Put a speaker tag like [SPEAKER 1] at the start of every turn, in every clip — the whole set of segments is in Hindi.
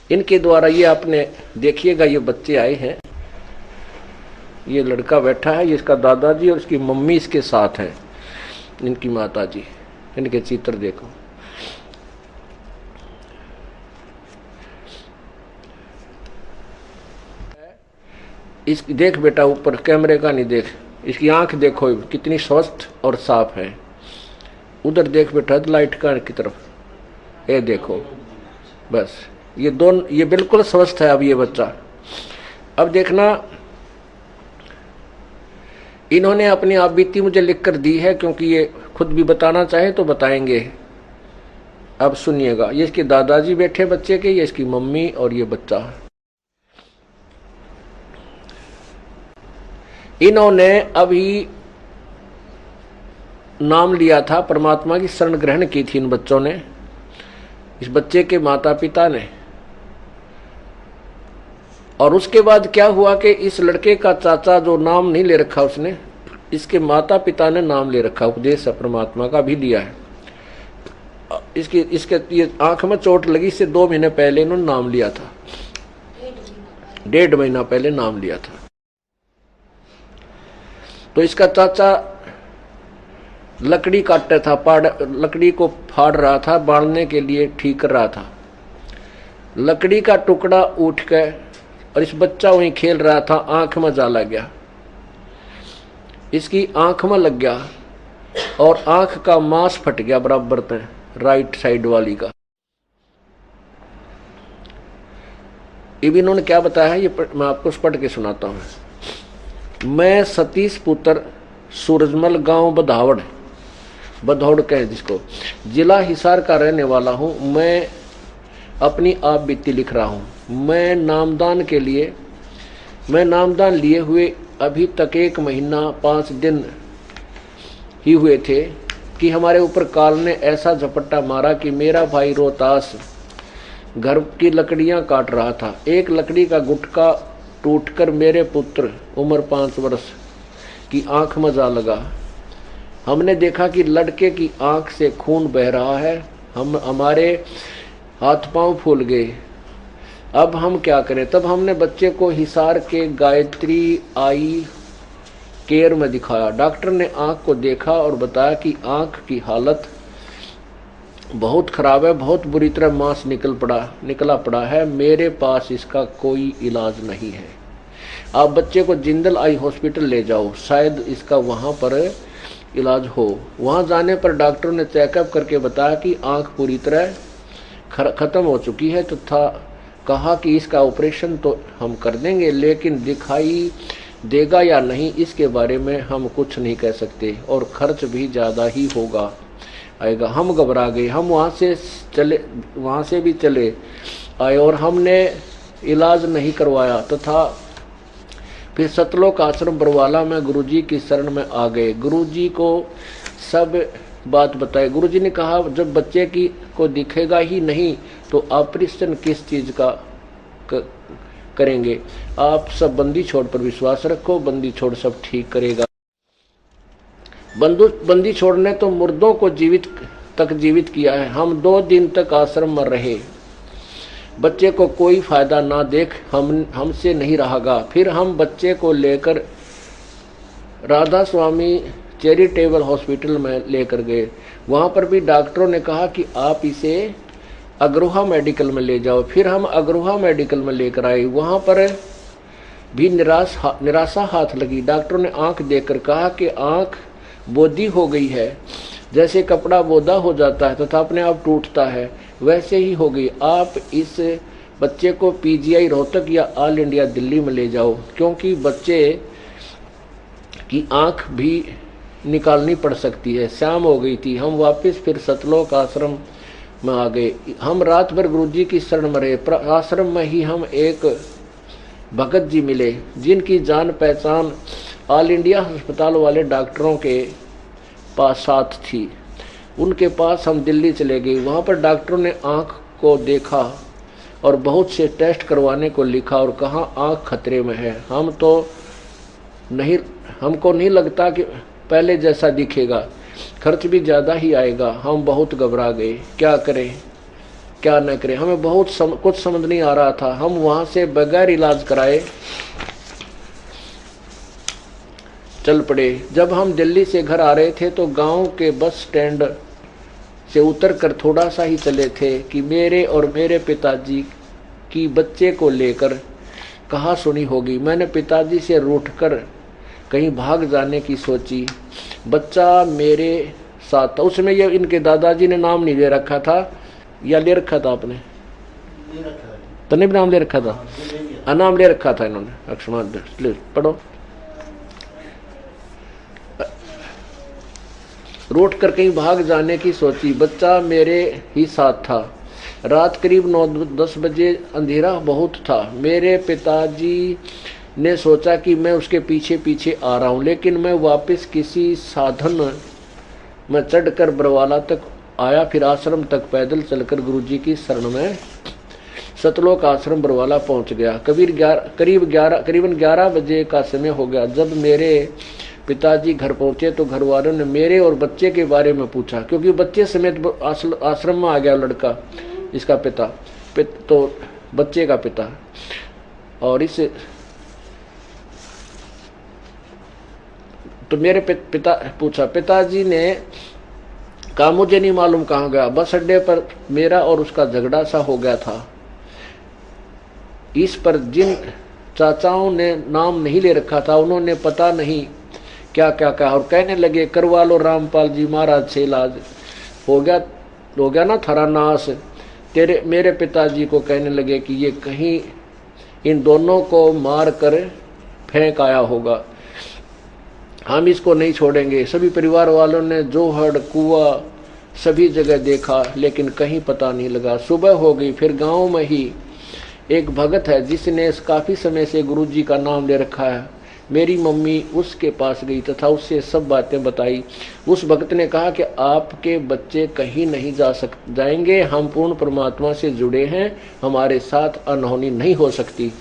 [SPEAKER 1] इनके द्वारा ये आपने देखिएगा, ये बच्चे आए हैं, ये लड़का बैठा है, ये इसका दादाजी और इसकी मम्मी इसके साथ है, इनकी माता जी। इनके चित्र देखो। इस देख बेटा, ऊपर कैमरे का नहीं देख, इसकी आंख देखो कितनी स्वस्थ और साफ है। उधर देख बेटा लाइट का की तरफ, ये देखो, बस ये दोनों, ये बिल्कुल स्वस्थ है अब ये बच्चा। अब देखना, इन्होंने अपनी आप बीती मुझे लिख कर दी है, क्योंकि ये खुद भी बताना चाहे तो बताएंगे। अब सुनिएगा, ये इसके दादाजी बैठे बच्चे के, ये इसकी मम्मी और ये बच्चा। इन्होंने अभी नाम लिया था, परमात्मा की शरण ग्रहण की थी इन बच्चों ने, इस बच्चे के माता पिता ने। और उसके बाद क्या हुआ कि इस लड़के का चाचा जो नाम नहीं ले रखा उसने, इसके माता पिता ने नाम ले रखा, उपदेश परमात्मा का भी लिया है। इसके ये आंख में चोट लगी, इससे 2 महीने पहले इन्होंने नाम लिया था, 1.5 महीना पहले नाम लिया था। तो इसका चाचा लकड़ी काटता था, लकड़ी को फाड़ रहा था, बांधने के लिए ठीक कर रहा था। लकड़ी का टुकड़ा उठ के, और इस बच्चा वहीं खेल रहा था, आंख में जा लग गया, इसकी आंख में लग गया और आंख का मांस फट गया बराबर में, राइट साइड वाली का। अब इन्होंने क्या बताया है, ये मैं आपको पढ़ के सुनाता हूं। मैं सतीश पुत्र, सूरजमल गांव बधौड़ कहे जिसको, जिला हिसार का रहने वाला हूं। मैं अपनी आप बीती लिख रहा हूं। मैं नामदान लिए हुए अभी तक 1 महीना 5 दिन ही हुए थे कि हमारे ऊपर काल ने ऐसा झपट्टा मारा कि मेरा भाई रोहतास घर की लकड़ियां काट रहा था। एक लकड़ी का गुटका टूटकर मेरे पुत्र उम्र 5 वर्ष की आंख में जा लगा। हमने देखा कि लड़के की आंख से खून बह रहा है। हमारे हाथ पांव फूल गए। अब हम क्या करें? तब हमने बच्चे को हिसार के गायत्री आई केयर में दिखाया। डॉक्टर ने आंख को देखा और बताया कि आंख की हालत बहुत खराब है, बहुत बुरी तरह मांस निकला पड़ा है। मेरे पास इसका कोई इलाज नहीं है। आप बच्चे को जिंदल आई हॉस्पिटल ले जाओ, शायद इसका वहां पर इलाज हो। वहां जाने पर डॉक्टर ने चेकअप करके बताया कि आंख पूरी तरह खत्म हो चुकी है तथा कहा कि इसका ऑपरेशन तो हम कर देंगे, लेकिन दिखाई देगा या नहीं इसके बारे में हम कुछ नहीं कह सकते और खर्च भी ज़्यादा ही आएगा। हम घबरा गए। हम वहाँ से भी चले आए और हमने इलाज नहीं करवाया तथा फिर सतलोक आश्रम बरवाला में गुरुजी की शरण में आ गए। गुरुजी को सब बात बताई। गुरुजी ने कहा जब बच्चे को दिखेगा ही नहीं तो ऑपरेशन किस चीज का करेंगे? आप सब बंदी छोड़ पर विश्वास रखो, बंदी छोड़ सब ठीक करेगा। बंदी छोड़ ने तो मुर्दों को जीवित किया है। हम 2 दिन तक आश्रम में रहे। बच्चे को कोई फायदा ना देख हमसे नहीं रहागा। फिर हम बच्चे को लेकर राधा स्वामी चैरिटेबल हॉस्पिटल में लेकर गए। वहाँ पर भी डॉक्टरों ने कहा कि आप इसे अग्रोहा मेडिकल में ले जाओ। फिर हम अग्रोहा मेडिकल में लेकर आए। वहाँ पर भी निराशा हाथ लगी। डॉक्टरों ने आंख देखकर कहा कि आंख बोदी हो गई है, जैसे कपड़ा बोदा हो जाता है तथा अपने आप टूटता है, वैसे ही हो गई। आप इस बच्चे को पीजीआई रोहतक या ऑल इंडिया दिल्ली में ले जाओ, क्योंकि बच्चे की आंख भी निकालनी पड़ सकती है। शाम हो गई थी। हम वापस फिर सतलोक आश्रम में आ गए। हम रात भर गुरुजी की शरण में रहे। आश्रम में ही हम एक भगत जी मिले, जिनकी जान पहचान ऑल इंडिया अस्पताल वाले डॉक्टरों के पास साथ थी। उनके पास हम दिल्ली चले गए। वहाँ पर डॉक्टरों ने आँख को देखा और बहुत से टेस्ट करवाने को लिखा और कहा आँख खतरे में है। हमको नहीं लगता कि पहले जैसा दिखेगा, खर्च भी ज़्यादा ही आएगा। हम बहुत घबरा गए। क्या करें? क्या न करें। हमें बहुत कुछ समझ नहीं आ रहा था। हम वहां से बगैर इलाज कराए चल पड़े। जब हम दिल्ली से घर आ रहे थे तो गांव के बस स्टैंड से उतरकर थोड़ा सा ही चले थे कि मेरे और मेरे पिताजी की बच्चे को लेकर कहा सुनी होगी। मैंने पिताजी से रूठकर कहीं भाग जाने की सोची। बच्चा मेरे साथ था। उसमें ये इनके दादाजी ने नाम नहीं ले रखा था, या ले रखा था आपने? तो नहीं नाम ले रखा था, नाम ले रखा था इन्होंने। अक्षमा पढ़ो। रूठ कर कहीं भाग जाने की सोची। बच्चा मेरे ही साथ था। रात करीब 9-10 बजे, अंधेरा बहुत था। मेरे पिताजी ने सोचा कि मैं उसके पीछे पीछे आ रहा हूं, लेकिन मैं वापस किसी साधन में चढ़कर बरवाला तक आया, फिर आश्रम तक पैदल चलकर गुरुजी की शरण में सतलोक आश्रम बरवाला पहुंच गया। करीबन 11 बजे का समय हो गया। जब मेरे पिताजी घर पहुंचे तो घर वालों ने मेरे और बच्चे के बारे में पूछा, क्योंकि बच्चे समेत आश्रम में आ गया लड़का, इसका पिता तो बच्चे का पिता। और इस तो मेरे पिता पूछा। पिताजी ने कहा मुझे नहीं मालूम कहाँ गया, बस अड्डे पर मेरा और उसका झगड़ा सा हो गया था। इस पर जिन चाचाओं ने नाम नहीं ले रखा था उन्होंने पता नहीं क्या क्या कहा और कहने लगे करवा लो रामपाल जी महाराज से इलाज, हो गया ना थारा नाश। मेरे पिताजी को कहने लगे कि ये कहीं इन दोनों को मार कर फेंक आया होगा, हम इसको नहीं छोड़ेंगे। सभी परिवार वालों ने जोहड़ कुआ सभी जगह देखा, लेकिन कहीं पता नहीं लगा। सुबह हो गई। फिर गांव में ही एक भगत है जिसने काफी समय से गुरुजी का नाम ले रखा है। मेरी मम्मी उसके पास गई तथा उससे सब बातें बताई। उस भक्त ने कहा कि आपके बच्चे कहीं नहीं जाएंगे, हम पूर्ण परमात्मा से जुड़े हैं, हमारे साथ अनहोनी नहीं हो सकती।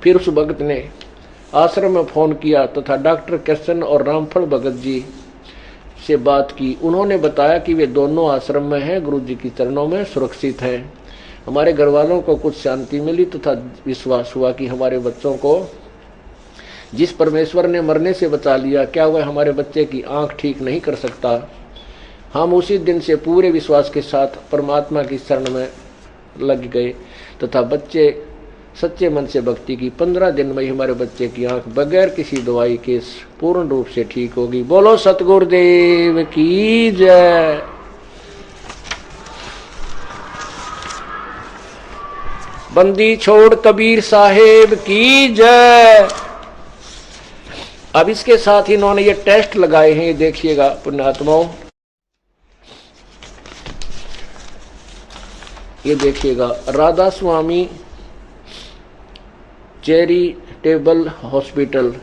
[SPEAKER 1] फिर उस भक्त ने आश्रम में फोन किया तथा डॉक्टर कृष्ण और रामफल भगत जी से बात की। उन्होंने बताया कि वे दोनों आश्रम में हैं, गुरुजी की चरणों में सुरक्षित हैं। हमारे घर वालों को कुछ शांति मिली तथा विश्वास हुआ कि हमारे बच्चों को जिस परमेश्वर ने मरने से बचा लिया, क्या वह हमारे बच्चे की आंख ठीक नहीं कर सकता। हम उसी दिन से पूरे विश्वास के साथ परमात्मा की शरण में लग गए तथा बच्चे सच्चे मन से भक्ति की। 15 दिन में ही हमारे बच्चे की आंख बगैर किसी दवाई के पूर्ण रूप से ठीक होगी। बोलो सतगुरुदेव की जय। बंदी छोड़ कबीर साहेब की जय। अब इसके साथ ही इन्होंने ये टेस्ट लगाए हैं, ये देखिएगा पुण्यात्माओं, ये देखिएगा। राधा स्वामी चैरिटेबल हॉस्पिटल,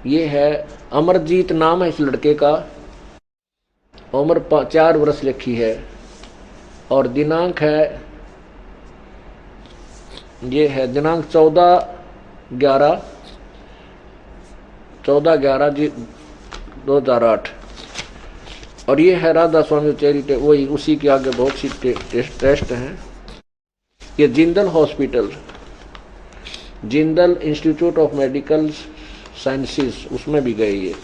[SPEAKER 1] ये है। अमरजीत नाम है इस लड़के का, उम्र 4 वर्ष लिखी है और दिनांक है, ये है दिनांक 14/11 जी 2008। और ये है राधा स्वामी चैरिटेबल, वही उसी के आगे बहुत सी टेस्ट हैं। ये Jindal hospital, Jindal institute of medical sciences, उसमें भी गए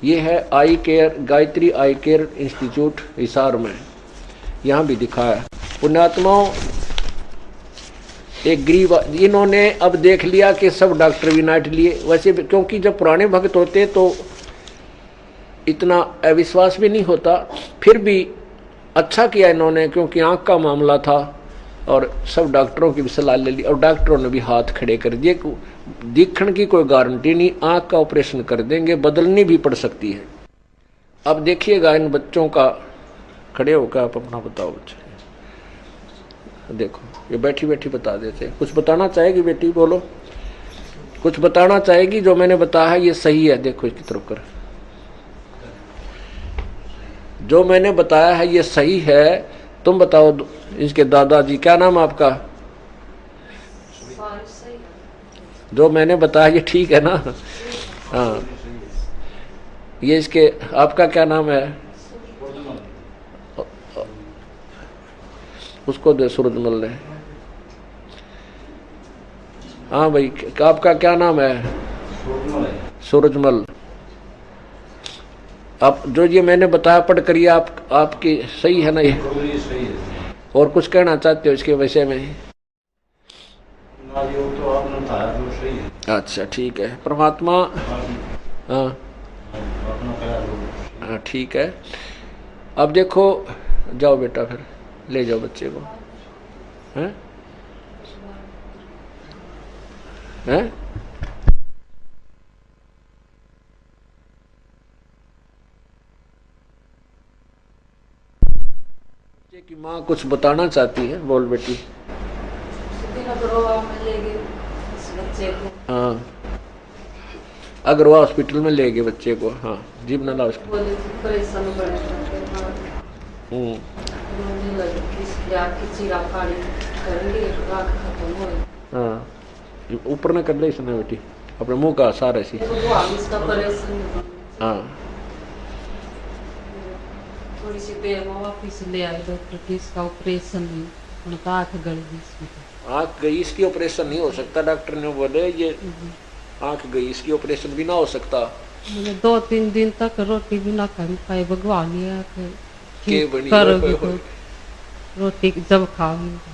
[SPEAKER 1] ये है आई केयर, गायत्री आई केयर इंस्टीट्यूट हिसार में, यहाँ भी दिखाया। पुण्यात्माओं, एक गरीब, इन्होंने अब देख लिया कि सब डॉक्टर विनाट लिए। वैसे क्योंकि जब पुराने भक्त होते तो इतना अविश्वास भी नहीं होता, फिर भी अच्छा किया इन्होंने, क्योंकि आंख का मामला था और सब डॉक्टरों की भी सलाह ले ली और डॉक्टरों ने भी हाथ खड़े कर दिए। दिखने की कोई गारंटी नहीं, आंख का ऑपरेशन कर देंगे, बदलनी भी पड़ सकती है। अब देखिएगा इन बच्चों का, खड़े होकर आप अपना बताओ बच्चे, देखो ये बैठी बैठी बता देते। कुछ बताना चाहेगी बेटी, बोलो कुछ बताना चाहेगी। जो मैंने बताया है ये सही है, देखो इसकी तरफ कर, जो मैंने बताया है ये सही है। तुम बताओ इसके दादाजी, क्या नाम आपका? जो मैंने बताया ये ठीक है ना? हाँ, ये इसके, आपका क्या नाम है? उसको दे सूरजमल ने। हाँ भाई, आपका क्या नाम है? सूरजमल। आप जो ये मैंने बताया पढ़ करिए, आपकी सही है ना ये? सही है। और कुछ कहना चाहते हो इसके विषय में? तो आपने बताया जो सही है। अच्छा ठीक है। परमात्मा, हाँ हाँ ठीक है। अब देखो, जाओ बेटा, फिर ले जाओ बच्चे को। हैं हैं बच्चे की माँ कुछ बताना चाहती है, बोल बेटी। हाँ, अग्रवाल हॉस्पिटल में ले गए बच्चे को। हाँ, जीव ना ला उसको। हाँ, ऊपर न कर ले इसने बेटी, अपने मुंह का सारा ऐसी। हाँ,
[SPEAKER 2] थोड़ी सी देर में वापिस ले आए डॉक्टर की, इसका ऑपरेशन नहीं, उनका आँख गल गई इसमें।
[SPEAKER 1] आँख गई, इसकी ऑपरेशन नहीं हो सकता, डॉक्टर ने बोले ये आँख गई, इसकी ऑपरेशन भी ना हो सकता।
[SPEAKER 2] मैंने 2-3 दिन तक रोटी भी ना खा पाए, भगवान ये
[SPEAKER 1] करोगे
[SPEAKER 2] तो रोटी जब खाऊंगी।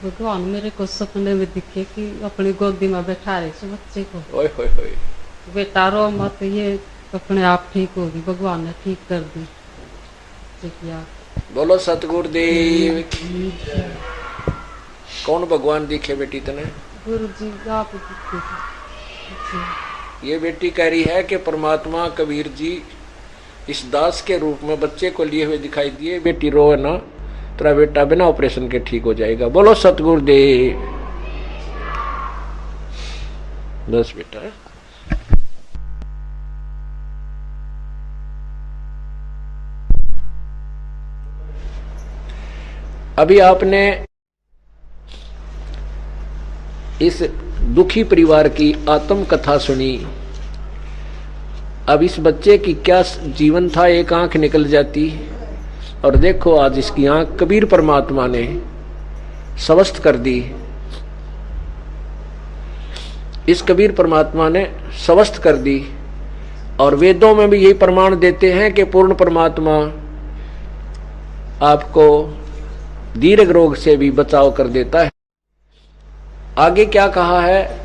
[SPEAKER 2] भगवान मेरे को सपने में दिखे कि अपनी गोदी में बैठा रहे से बच्चे को।
[SPEAKER 1] ओए होए होए।
[SPEAKER 2] बेटा रो मत, ये अपने आप ठीक होगी, भगवान ने ठीक कर दी।
[SPEAKER 1] बोलो सतगुरुदेव। कौन भगवान दिखे बेटी तने?
[SPEAKER 2] गुरु जी आप दिखे।
[SPEAKER 1] ये बेटी कह रही है कि परमात्मा कबीर जी इस दास के रूप में बच्चे को लिए हुए दिखाई दिए। बेटी रो ना, तेरा बेटा बिना ऑपरेशन के ठीक हो जाएगा। बोलो सतगुरुदेव। बस बेटा, अभी आपने इस दुखी परिवार की आत्म कथा सुनी। अब इस बच्चे की क्या जीवन था, एक आंख निकल जाती और देखो आज इसकी आंख कबीर परमात्मा ने स्वस्थ कर दी। इस कबीर परमात्मा ने स्वस्थ कर दी। और वेदों में भी यही प्रमाण देते हैं कि पूर्ण परमात्मा आपको दीर्घ रोग से भी बचाव कर देता है। आगे क्या कहा है?